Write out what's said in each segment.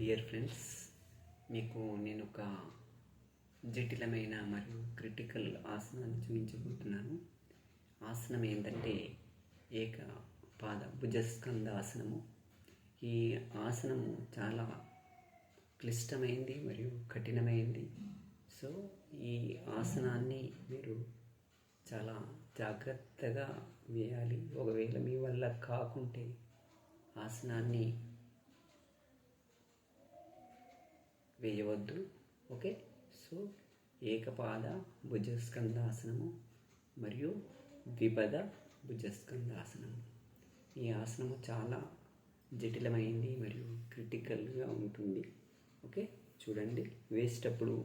Dear friends, మీకు నేను ఒక జటిలమైన మరియు క్రిటికల్ ఆసనాన్ని చూపించబోతున్నాను. ఆసనం ఏంటంటే ఏకపాద భుజస్కంధ ఆసనము. ఈ ఆసనము చాలా క్లిష్టమైంది మరియు కఠినమైంది. సో ఈ ఆసనాన్ని మీరు చాలా జాగ్రత్తగా వేయాలి. ఒకవేళ మీ వల్ల కాకుంటే ఆసనాన్ని వేయవద్దు. ఓకే, సో ఏకపాద భుజస్కంధాసనము మరియు ద్విపద భుజస్కంధాసనము. ఈ ఆసనము చాలా జటిలమైంది మరియు క్రిటికల్గా ఉంటుంది. ఓకే, చూడండి. వేసేటప్పుడు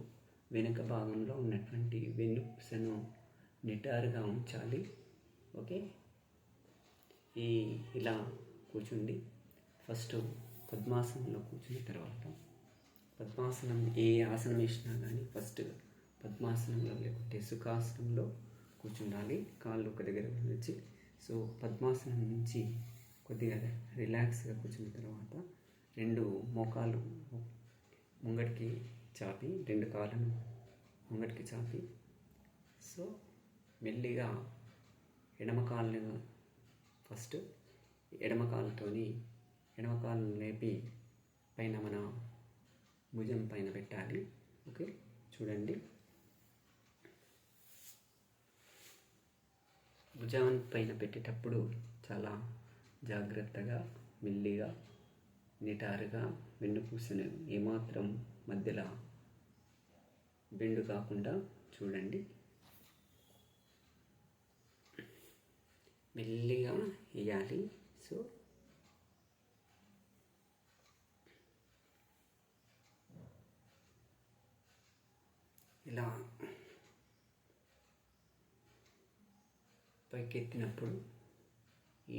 వెనుక భాగంలో ఉన్నటువంటి వెన్నుపూసను నిటారుగా ఉంచాలి. ఓకే, ఇలా కూర్చుండి ఫస్ట్ పద్మాసనంలో కూర్చున్న తర్వాత పద్మాసనం ఏ ఆసనం వేసినా కానీ ఫస్ట్ పద్మాసనంలో లేకుంటే సుఖాసనంలో కూర్చుండాలి. కాళ్ళు ఒక దగ్గర వచ్చి. సో పద్మాసనం నుంచి కొద్దిగా రిలాక్స్గా కూర్చున్న తర్వాత రెండు మోకాలు ముంగటికి చాపి, రెండు కాళ్ళను ముంగటికి చాపి, సో మెల్లిగా ఎడమ కాళ్ళను ఫస్ట్ ఎడమ కాళ్ళను లేపి పైన మన భుజం పైన పెట్టాలి. ఓకే, చూడండి. భుజం పైన పెట్టేటప్పుడు చాలా జాగ్రత్తగా మెల్లిగా నిటారుగా వెన్నుపూసను ఏమాత్రం మధ్యలో బెండు కాకుండా చూడండి. మెల్లిగా వేయాలి. సో ఇలా పైకెత్తినప్పుడు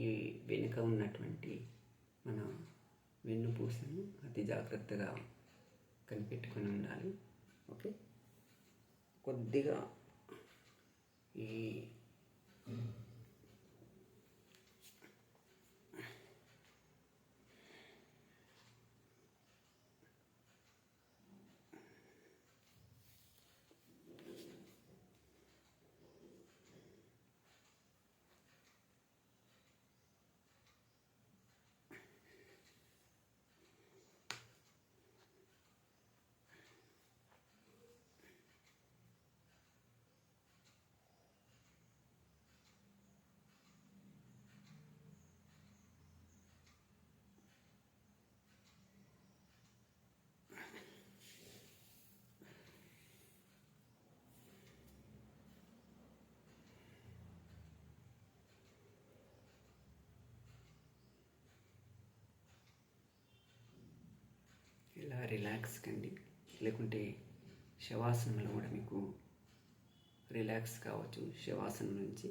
ఈ వెనుక ఉన్నటువంటి మన వెన్నుపూసను అతి జాగ్రత్తగా కనిపెట్టుకొని ఉండాలి. ఓకే, కొద్దిగా ఈ ఇలా రిలాక్స్ కండి. లేకుంటే శవాసనంలో కూడా మీకు రిలాక్స్ కావచ్చు శవాసనం నుంచి.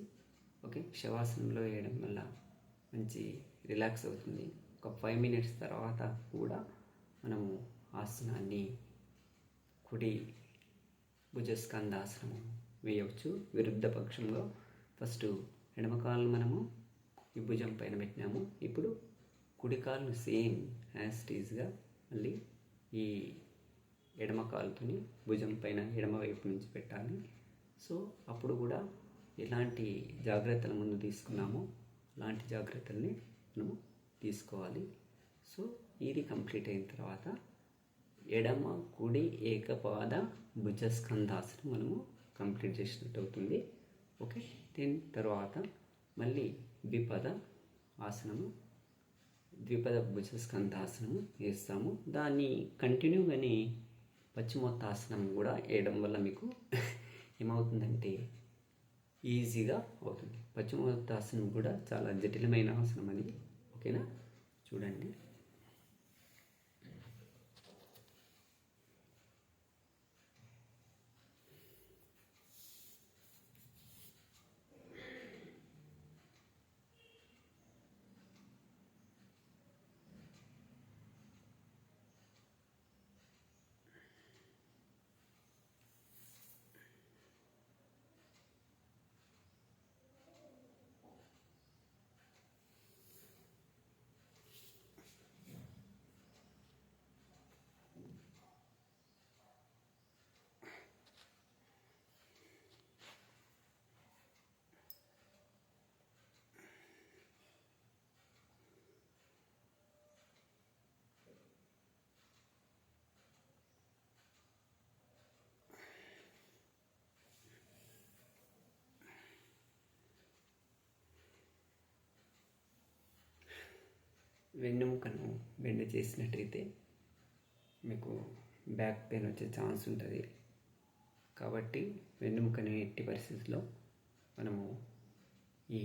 ఓకే, శవాసనంలో వేయడం వల్ల మంచి రిలాక్స్ అవుతుంది. ఒక 5 minutes తర్వాత కూడా మనము ఆసనాన్ని కుడి భుజస్కంధాసనము వేయవచ్చు. విరుద్ధ పక్షంలో ఫస్ట్ ఎడమ కాళ్ళు మనము ఈ భుజం పైన పెట్టినాము. ఇప్పుడు కుడి కాళ్ళు సేమ్ యాజ్ ఇట్ ఈజ్గా మళ్ళీ ఈ ఎడమ కాలుతోని భుజం పైన ఎడమ వైపు నుంచి పెట్టాలి. సో అప్పుడు కూడా ఎలాంటి జాగ్రత్తలు ముందు తీసుకున్నామో అలాంటి జాగ్రత్తల్ని మనము తీసుకోవాలి. సో ఇది కంప్లీట్ అయిన తర్వాత ఎడమ కుడి ఏకపాద భుజస్కంధాసనం మనము కంప్లీట్ చేసినట్టు అవుతుంది. ఓకే, దీని తర్వాత మళ్ళీ ద్విపద భుజస్కంధాసనము వేస్తాము. దాన్ని కంటిన్యూగానే పశ్చిమోత్తాసనం కూడా వేయడం వల్ల మీకు ఏమవుతుందంటే ఈజీగా అవుతుంది. పశ్చిమోత్తాసనం కూడా చాలా జటిలమైన ఆసనం అది. ఓకేనా, చూడండి. వెన్నెముకను బెండ్ చేసినట్టయితే మీకు బ్యాక్ పెయిన్ వచ్చే ఛాన్స్ ఉంటుంది. కాబట్టి వెన్నెముకని ఎట్టి పరిస్థితుల్లో మనము ఈ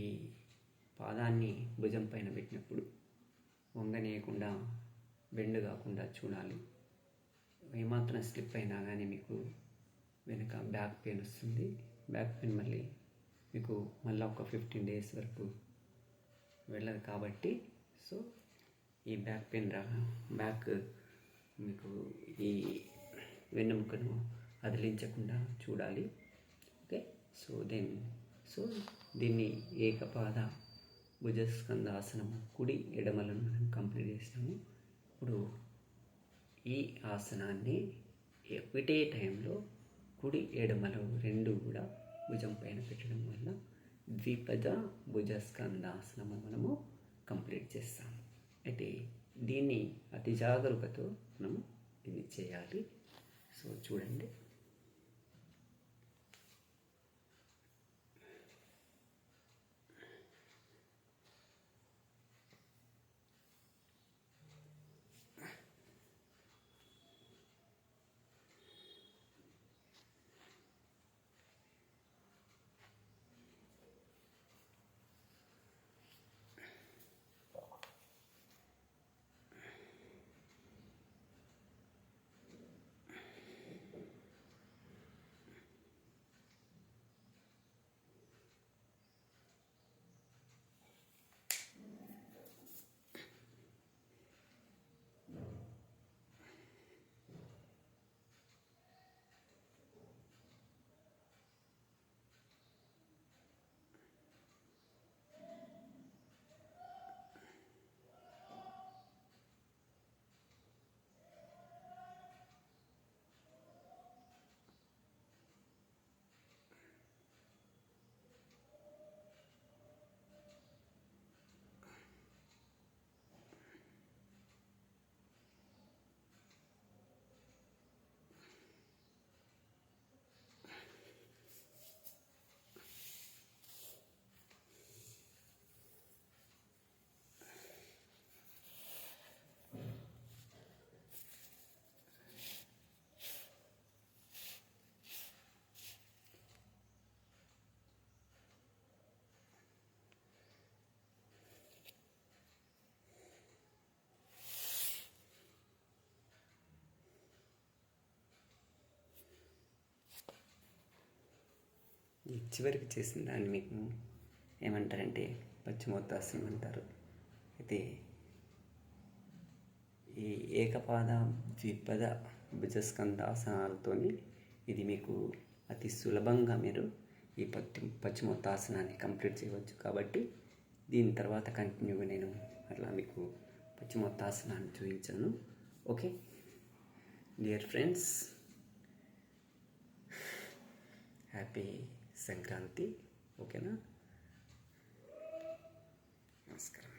పాదాన్ని భుజం పైన పెట్టినప్పుడు వంగనీయకుండా బెండ్ కాకుండా చూడాలి. ఏమాత్రం స్లిప్ అయినా కానీ మీకు వెనుక బ్యాక్ పెయిన్ వస్తుంది. బ్యాక్ పెయిన్ మళ్ళీ మీకు మళ్ళీ ఒక 15 days వరకు వెళ్ళదు. కాబట్టి సో ఈ బ్యాక్ పెయిన్ బ్యాక్ మీకు ఈ వెన్నెముకను అదిలించకుండా చూడాలి. ఓకే, సో దీన్ని ఏకపాద భుజస్కంధాసనము కుడి ఎడమలను మనం కంప్లీట్ చేసినాము. ఇప్పుడు ఈ ఆసనాన్ని ఒకటే టైంలో కుడి ఎడమలు రెండు కూడా భుజం పైన పెట్టడం వల్ల ద్విపద భుజస్కంధాసనము మనము కంప్లీట్ చేస్తాము. అయితే దీన్ని అతి జాగ్రత్తతో మనము దీన్ని చేయాలి. సో చూడండి, ఈ చివరికి చేసిన దాన్ని మీకు ఏమంటారంటే పశ్చిమోత్తాసనం అంటారు. అయితే ఈ ఏకపాద ద్విపద భుజస్కంధాసనాలతో ఇది మీకు అతి సులభంగా మీరు ఈ పశ్చిమోత్తాసనాన్ని కంప్లీట్ చేయవచ్చు. కాబట్టి దీని తర్వాత కంటిన్యూగా నేను అట్లా మీకు పశ్చిమోత్తాసనాన్ని చూపించాను. Okay dear friends, happy Sankranti. ఓకేనా? నమస్కారం.